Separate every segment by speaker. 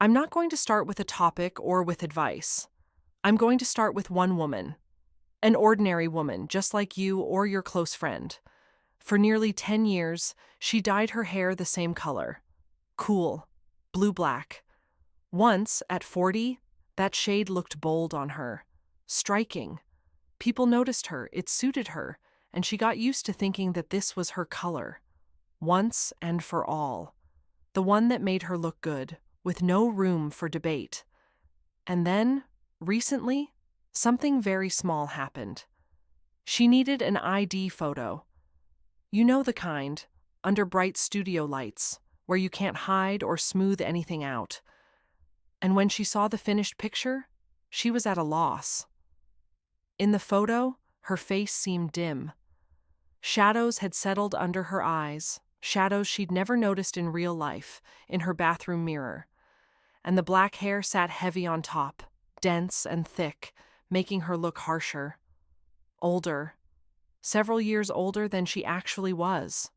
Speaker 1: I'm not going to start with a topic or with advice. I'm going to start with one woman, an ordinary woman, just like you or your close friend. For nearly 10 years, she dyed her hair the same color, cool, blue-black. Once, at 40, that shade looked bold on her, striking. People noticed her, it suited her, and she got used to thinking that this was her color, once and for all. The one that made her look good, with no room for debate. And then, recently, something very small happened. She needed an ID photo. You know the kind, under bright studio lights, where you can't hide or smooth anything out. And when she saw the finished picture, she was at a loss. In the photo, her face seemed dim. Shadows had settled under her eyes, shadows she'd never noticed in real life, in her bathroom mirror. And the black hair sat heavy on top, dense and thick, making her look harsher. Older. Several years older than she actually was.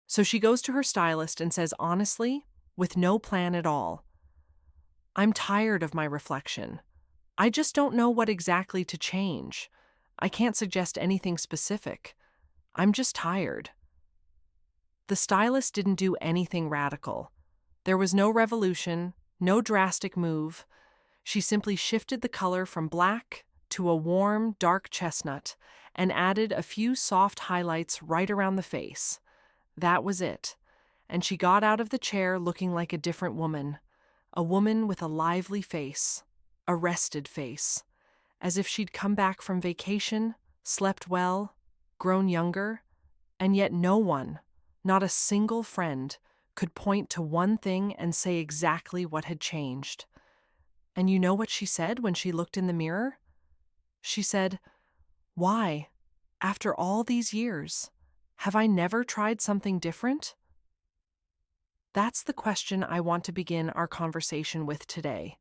Speaker 1: So she goes to her stylist and says honestly, with no plan at all, "I'm tired of my reflection. I just don't know what exactly to change. I can't suggest anything specific. I'm just tired." The stylist didn't do anything radical. There was no revolution, no drastic move. She simply shifted the color from black to a warm, dark chestnut and added a few soft highlights right around the face. That was it. And she got out of the chair looking like a different woman. A woman with a lively face, a rested face, as if she'd come back from vacation, slept well, grown younger, and yet no one, not a single friend, could point to one thing and say exactly what had changed. And you know what she said when she looked in the mirror? She said, "Why, after all these years, have I never tried something different?" That's the question I want to begin our conversation with today,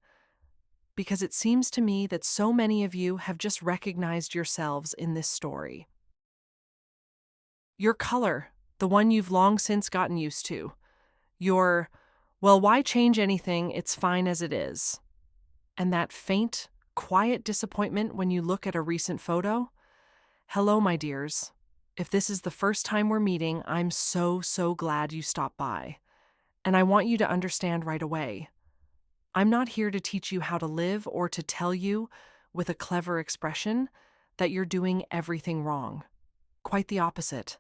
Speaker 1: because it seems to me that so many of you have just recognized yourselves in this story. Your color, the one you've long since gotten used to. Your, well, why change anything? It's fine as it is. And that faint, quiet disappointment when you look at a recent photo? Hello, my dears. If this is the first time we're meeting, I'm so glad you stopped by. And I want you to understand right away. I'm not here to teach you how to live or to tell you, with a clever expression, that you're doing everything wrong. Quite the opposite.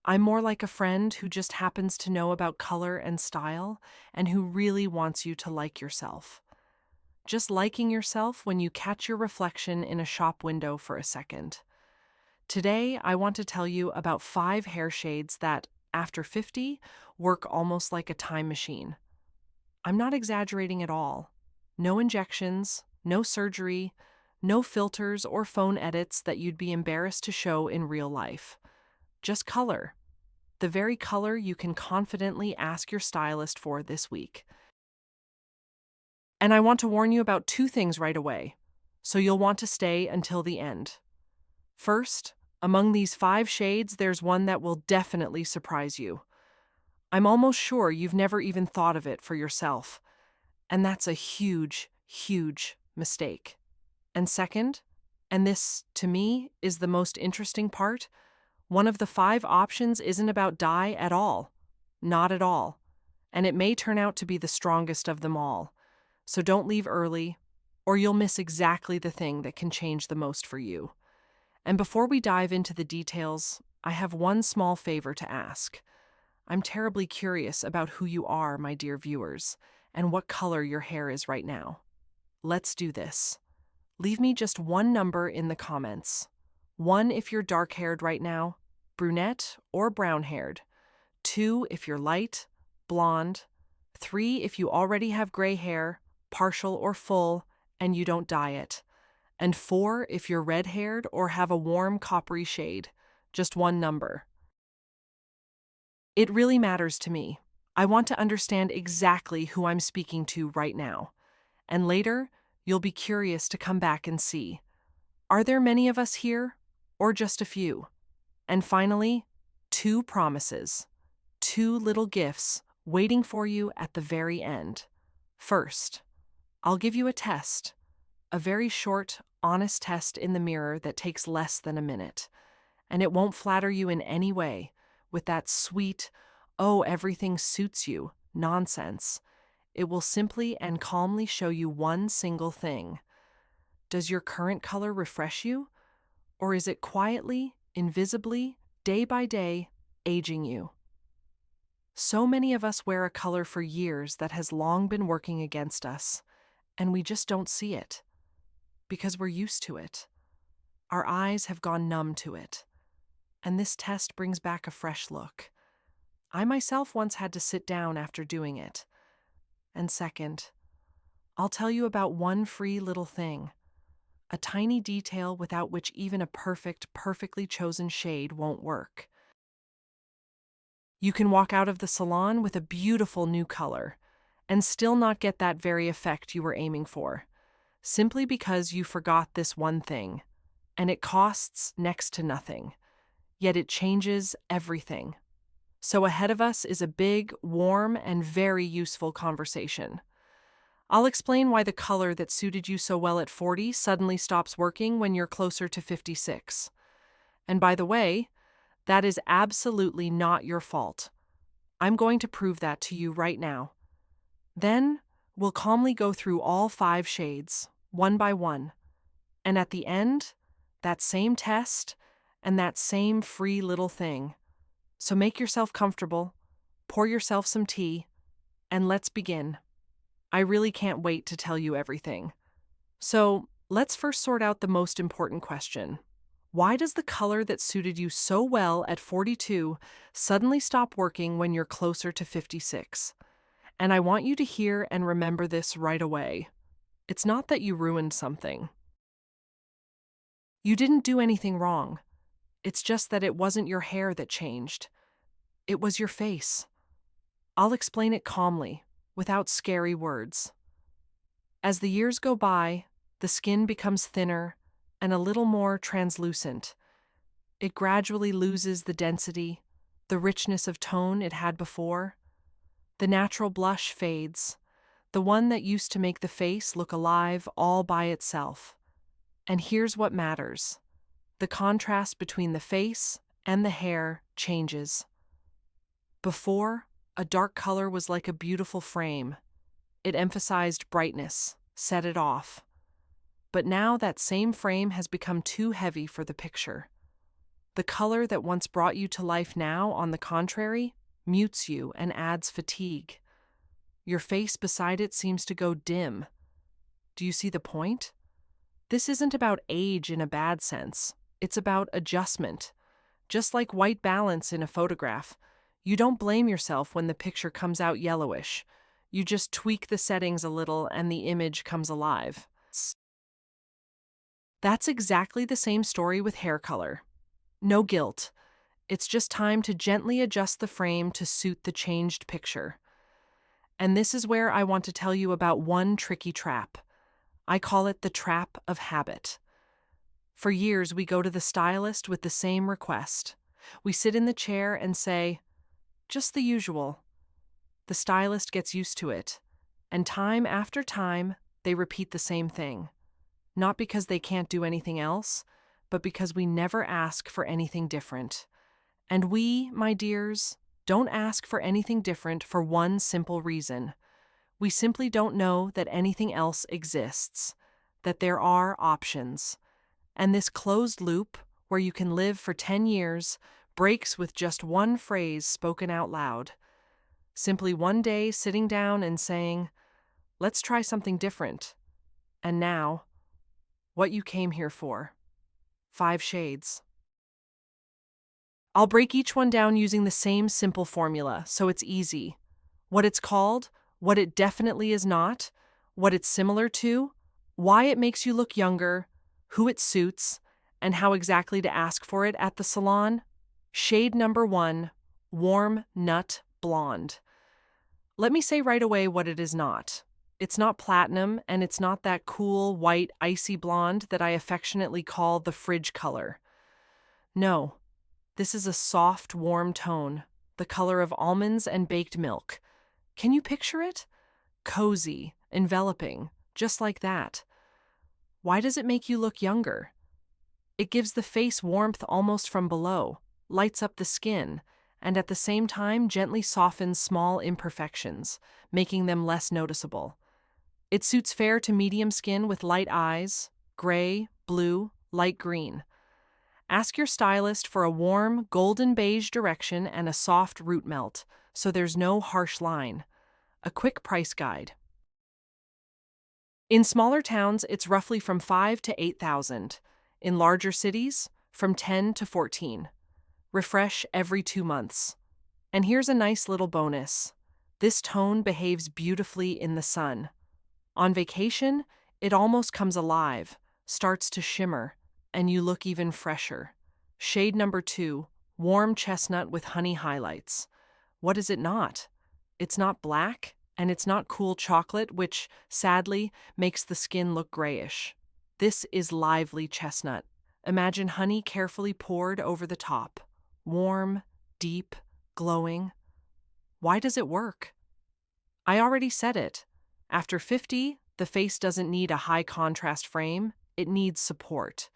Speaker 1: I'm more like a friend who just happens to know about color and style and who really wants you to like yourself. Just liking yourself when you catch your reflection in a shop window for a second. Today, I want to tell you about 5 hair shades that, after 50, work almost like a time machine. I'm not exaggerating at all. No injections, no surgery, no filters or phone edits that you'd be embarrassed to show in real life. Just color. The very color you can confidently ask your stylist for this week. And I want to warn you about 2 things right away, so you'll want to stay until the end. First, among these 5 shades, there's one that will definitely surprise you. I'm almost sure you've never even thought of it for yourself, and that's a huge mistake. And second, and this, to me, is the most interesting part, one of the 5 options isn't about dye at all. Not at all. And it may turn out to be the strongest of them all. So don't leave early, or you'll miss exactly the thing that can change the most for you. And before we dive into the details, I have one small favor to ask. I'm terribly curious about who you are, my dear viewers, and what color your hair is right now. Let's do this. Leave me just one number in the comments. 1 if you're dark-haired right now, brunette or brown-haired. 2 if you're light, blonde. 3 if you already have gray hair, partial or full, and you don't dye it. And 4 if you're red-haired or have a warm coppery shade. Just one number. It really matters to me. I want to understand exactly who I'm speaking to right now. And later, you'll be curious to come back and see. Are there many of us here, or just a few? And finally, 2 promises. 2 little gifts waiting for you at the very end. First, I'll give you a test, a very short, honest test in the mirror that takes less than a minute. And it won't flatter you in any way with that sweet, oh, everything suits you nonsense. It will simply and calmly show you one single thing. Does your current color refresh you? Or is it quietly, invisibly, day by day, aging you? So many of us wear a color for years that has long been working against us, and we just don't see it because we're used to it. Our eyes have gone numb to it. And this test brings back a fresh look. I myself once had to sit down after doing it. And second, I'll tell you about one free little thing, a tiny detail without which even a perfectly chosen shade won't work. You can walk out of the salon with a beautiful new color and still not get that very effect you were aiming for, simply because you forgot this one thing, and it costs next to nothing. Yet it changes everything. So ahead of us is a big, warm, and very useful conversation. I'll explain why the color that suited you so well at 40 suddenly stops working when you're closer to 56. And by the way, that is absolutely not your fault. I'm going to prove that to you right now. Then, we'll calmly go through all 5 shades, one by one. And at the end, that same test, and that same free little thing. So make yourself comfortable, pour yourself some tea, and let's begin. I really can't wait to tell you everything. So let's first sort out the most important question. Why does the color that suited you so well at 42 suddenly stop working when you're closer to 56? And I want you to hear and remember this right away. It's not that you ruined something. You didn't do anything wrong. It's just that it wasn't your hair that changed. It was your face. I'll explain it calmly, without scary words. As the years go by, the skin becomes thinner and a little more translucent. It gradually loses the density, the richness of tone it had before. The natural blush fades, the one that used to make the face look alive all by itself. And here's what matters. The contrast between the face and the hair changes. Before, a dark color was like a beautiful frame. It emphasized brightness, set it off. But now that same frame has become too heavy for the picture. The color that once brought you to life now, on the contrary, mutes you and adds fatigue. Your face beside it seems to go dim. Do you see the point? This isn't about age in a bad sense. It's about adjustment. Just like white balance in a photograph, you don't blame yourself when the picture comes out yellowish. You just tweak the settings a little and the image comes alive. That's exactly the same story with hair color. No guilt. It's just time to gently adjust the frame to suit the changed picture. And this is where I want to tell you about one tricky trap. I call it the trap of habit. For years, we go to the stylist with the same request. We sit in the chair and say, just the usual. The stylist gets used to it, and time after time, they repeat the same thing. Not because they can't do anything else, but because we never ask for anything different. And we, my dears, don't ask for anything different for one simple reason. We simply don't know that anything else exists, that there are options. And this closed loop, where you can live for 10 years, breaks with just one phrase spoken out loud. Simply one day sitting down and saying, let's try something different. And now, what you came here for. 5 shades. I'll break each one down using the same simple formula, so it's easy. What it's called, what it definitely is not, what it's similar to, why it makes you look younger, who it suits, and how exactly to ask for it at the salon. Shade number 1, Warm Nut Blonde. Let me say right away what it is not. It's not platinum, and it's not that cool, white, icy blonde that I affectionately call the fridge color. No, this is a soft, warm tone, the color of almonds and baked milk, Can you picture it? Cozy, enveloping, just like that. Why does it make you look younger? It gives the face warmth almost from below, lights up the skin, and at the same time gently softens small imperfections, making them less noticeable. It suits fair to medium skin with light eyes, gray, blue, light green. Ask your stylist for a warm, golden beige direction and a soft root melt, so there's no harsh line. A quick price guide. In smaller towns, it's roughly from 5 to 8,000. In larger cities, from 10 to 14. Refresh every 2 months. And here's a nice little bonus. This tone behaves beautifully in the sun. On vacation, it almost comes alive, starts to shimmer, and you look even fresher. Shade number 2, warm chestnut with honey highlights. What is it not? It's not black, and it's not cool chocolate, which, sadly, makes the skin look grayish. This is lively chestnut. Imagine honey carefully poured over the top. Warm, deep, glowing. Why does it work? I already said it. After 50, the face doesn't need a high contrast frame, it needs support.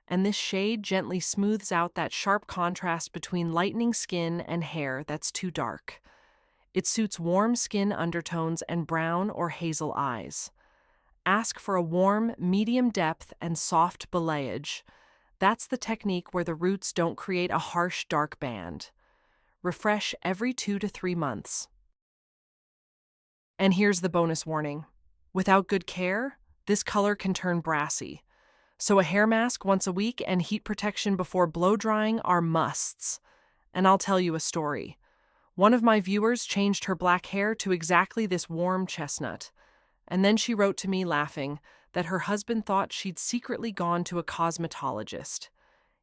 Speaker 1: And this shade gently smooths out that sharp contrast between lightening skin and hair that's too dark. It suits warm skin undertones and brown or hazel eyes. Ask for a warm, medium depth and soft balayage. That's the technique where the roots don't create a harsh, dark band. Refresh every 2 to 3 months. And here's the bonus warning. Without good care, this color can turn brassy. So a hair mask once a week and heat protection before blow drying are musts. And I'll tell you a story. One of my viewers changed her black hair to exactly this warm chestnut. And then she wrote to me laughing that her husband thought she'd secretly gone to a cosmetologist.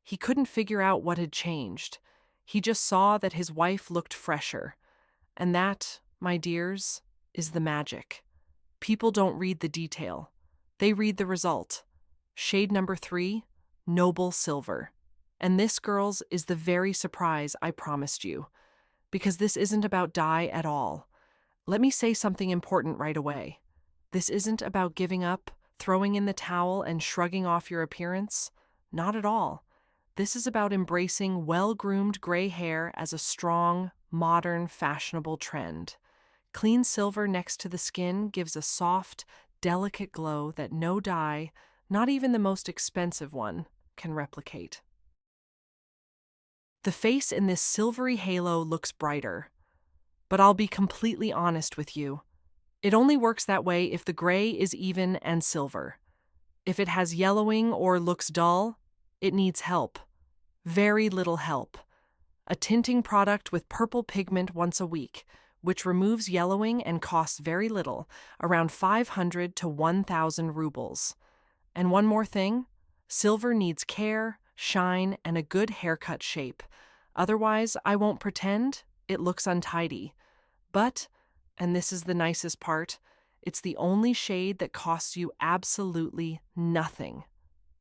Speaker 1: He couldn't figure out what had changed. He just saw that his wife looked fresher. And that, my dears, is the magic. People don't read the detail. They read the result. Shade number 3, Noble Silver. And this, girls, is the very surprise I promised you. Because this isn't about dye at all. Let me say something important right away. This isn't about giving up, throwing in the towel, and shrugging off your appearance. Not at all. This is about embracing well-groomed gray hair as a strong, modern, fashionable trend. Clean silver next to the skin gives a soft, delicate glow that no dye, not even the most expensive one, can replicate. The face in this silvery halo looks brighter. But I'll be completely honest with you. It only works that way if the gray is even and silver. If it has yellowing or looks dull, it needs help. Very little help. A tinting product with purple pigment once a week, which removes yellowing and costs very little, around 500 to 1,000 rubles. And one more thing, silver needs care, shine, and a good haircut shape. Otherwise, I won't pretend, it looks untidy. But, and this is the nicest part, it's the only shade that costs you absolutely nothing.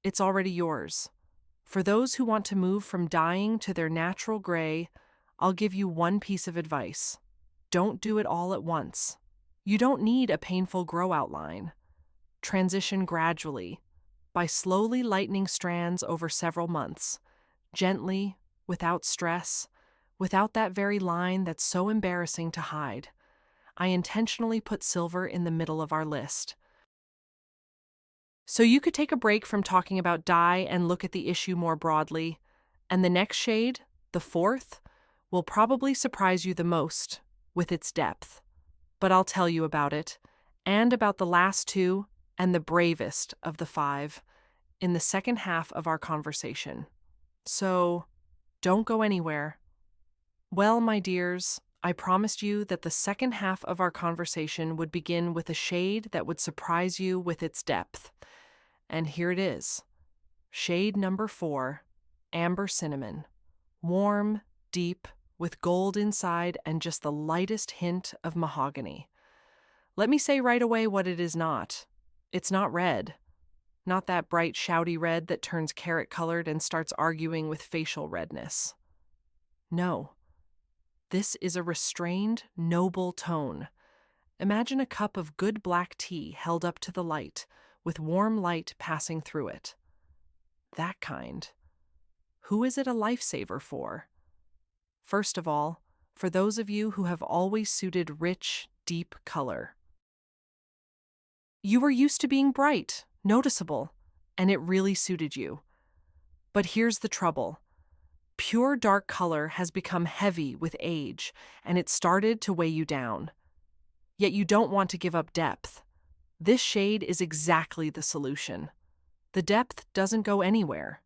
Speaker 1: It's already yours. For those who want to move from dyeing to their natural gray, I'll give you one piece of advice. Don't do it all at once. You don't need a painful grow outline. Transition gradually, by slowly lightening strands over several months, gently, without stress, without that very line that's so embarrassing to hide. I intentionally put silver in the middle of our list. So you could take a break from talking about dye and look at the issue more broadly. And the next shade, the 4th, will probably surprise you the most with its depth. But I'll tell you about it, and about the last 2 and the bravest of the 5 in the second half of our conversation. So, don't go anywhere. Well, my dears, I promised you that the second half of our conversation would begin with a shade that would surprise you with its depth. And here it is. Shade number 4, Amber Cinnamon. Warm, deep, with gold inside and just the lightest hint of mahogany. Let me say right away what it is not. It's not red. Not that bright, shouty red that turns carrot-colored and starts arguing with facial redness. No. This is a restrained, noble tone. Imagine a cup of good black tea held up to the light, with warm light passing through it. That kind. Who is it a lifesaver for? First of all, for those of you who have always suited rich, deep color. You were used to being bright, noticeable, and it really suited you. But here's the trouble. Pure dark color has become heavy with age, and it started to weigh you down. Yet you don't want to give up depth. This shade is exactly the solution. The depth doesn't go anywhere.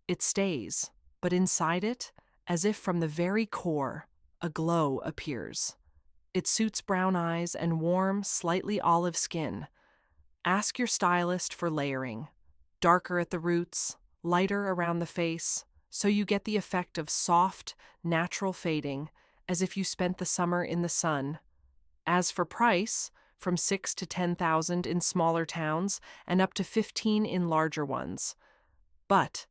Speaker 1: It stays, but inside it, as if from the very core, a glow appears. It suits brown eyes and warm, slightly olive skin. Ask your stylist for layering. Darker at the roots, lighter around the face, so you get the effect of soft, natural fading, as if you spent the summer in the sun. As for price, from 6 to 10,000 in smaller towns and up to 15 in larger ones. But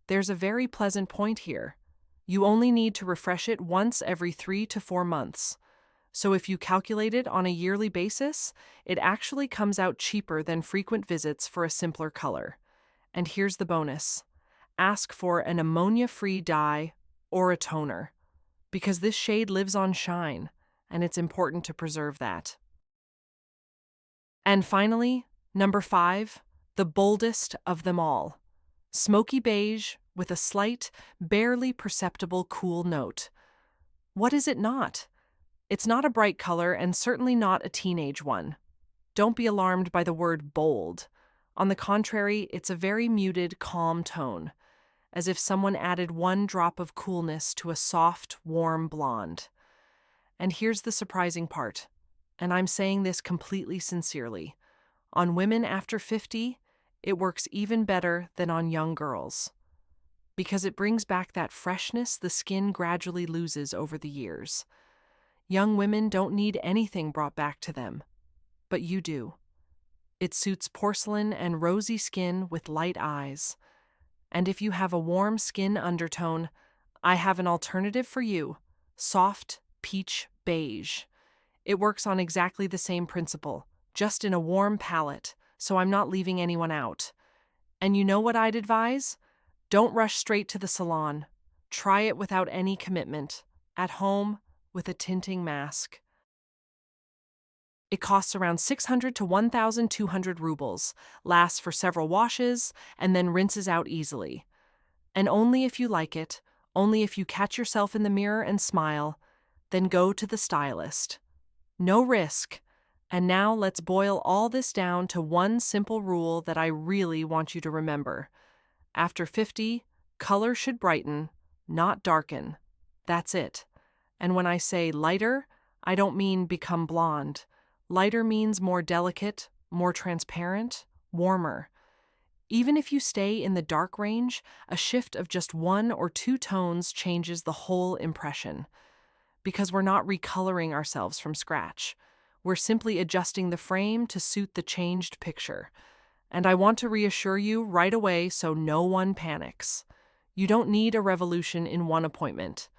Speaker 1: there's a very pleasant point here. You only need to refresh it once every 3 to 4 months. So if you calculate it on a yearly basis, it actually comes out cheaper than frequent visits for a simpler color. And here's the bonus. Ask for an ammonia-free dye or a toner, because this shade lives on shine, and it's important to preserve that. And finally, number 5, the boldest of them all. Smoky beige with a slight, barely perceptible cool note. What is it not? It's not a bright color and certainly not a teenage one. Don't be alarmed by the word bold. On the contrary, it's a very muted, calm tone, as if someone added one drop of coolness to a soft, warm blonde. And here's the surprising part, and I'm saying this completely sincerely. On women after 50, it works even better than on young girls, because it brings back that freshness the skin gradually loses over the years. Young women don't need anything brought back to them, but you do. It suits porcelain and rosy skin with light eyes. And if you have a warm skin undertone, I have an alternative for you: soft peach beige. It works on exactly the same principle, just in a warm palette, so I'm not leaving anyone out. And you know what I'd advise? Don't rush straight to the salon. Try it without any commitment, at home, with a tinting mask. It costs around 600 to 1,200 rubles, lasts for several washes, and then rinses out easily. And only if you like it, only if you catch yourself in the mirror and smile, then go to the stylist. No risk. And now let's boil all this down to one simple rule that I really want you to remember. After 50, color should brighten, not darken. That's it. And when I say lighter, I don't mean become blonde. Lighter means more delicate, more transparent, warmer. Even if you stay in the dark range, a shift of just 1 or 2 tones changes the whole impression. Because we're not recoloring ourselves from scratch. We're simply adjusting the frame to suit the changed picture. And I want to reassure you right away so no one panics. You don't need a revolution in one appointment.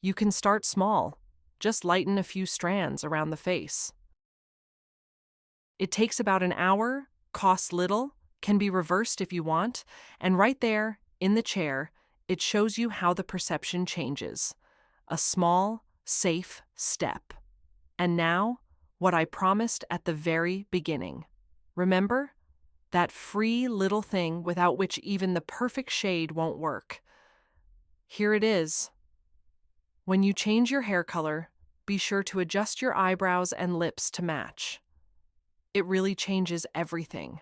Speaker 1: You can start small. Just lighten a few strands around the face. It takes about an hour, costs little, can be reversed if you want, and right there, in the chair, it shows you how the perception changes. A small, safe step. And now, what I promised at the very beginning. Remember? That free little thing without which even the perfect shade won't work. Here it is. When you change your hair color, be sure to adjust your eyebrows and lips to match. It really changes everything.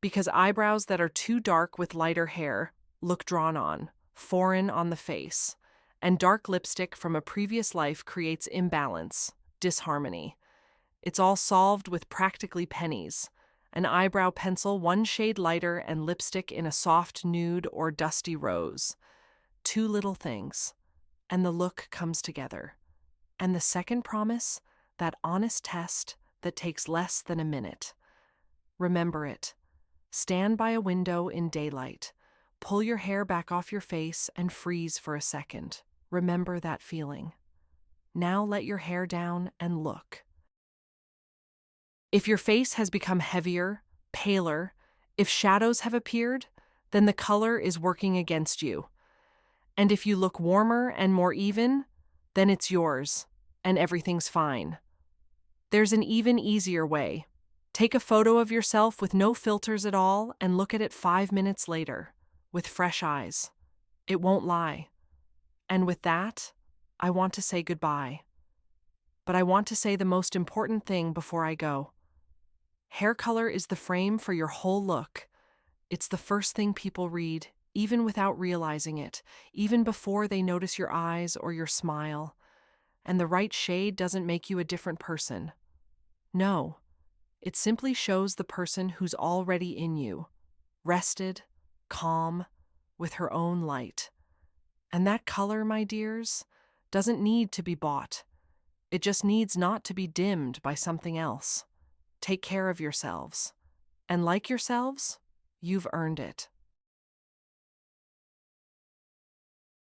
Speaker 1: Because eyebrows that are too dark with lighter hair look drawn on, foreign on the face, and dark lipstick from a previous life creates imbalance, disharmony. It's all solved with practically pennies. An eyebrow pencil 1 shade lighter and lipstick in a soft nude or dusty rose. 2 little things, and the look comes together. And the second promise, that honest test that takes less than a minute. Remember it. Stand by a window in daylight. Pull your hair back off your face and freeze for a second. Remember that feeling. Now let your hair down and look. If your face has become heavier, paler, if shadows have appeared, then the color is working against you. And if you look warmer and more even, then it's yours, and everything's fine. There's an even easier way. Take a photo of yourself with no filters at all and look at it 5 minutes later, with fresh eyes. It won't lie. And with that, I want to say goodbye. But I want to say the most important thing before I go. Hair color is the frame for your whole look. It's the first thing people read, even without realizing it, even before they notice your eyes or your smile. And the right shade doesn't make you a different person. No, it simply shows the person who's already in you, rested, calm, with her own light. And that color, my dears, doesn't need to be bought. It just needs not to be dimmed by something else. Take care of yourselves. And like yourselves, you've earned it.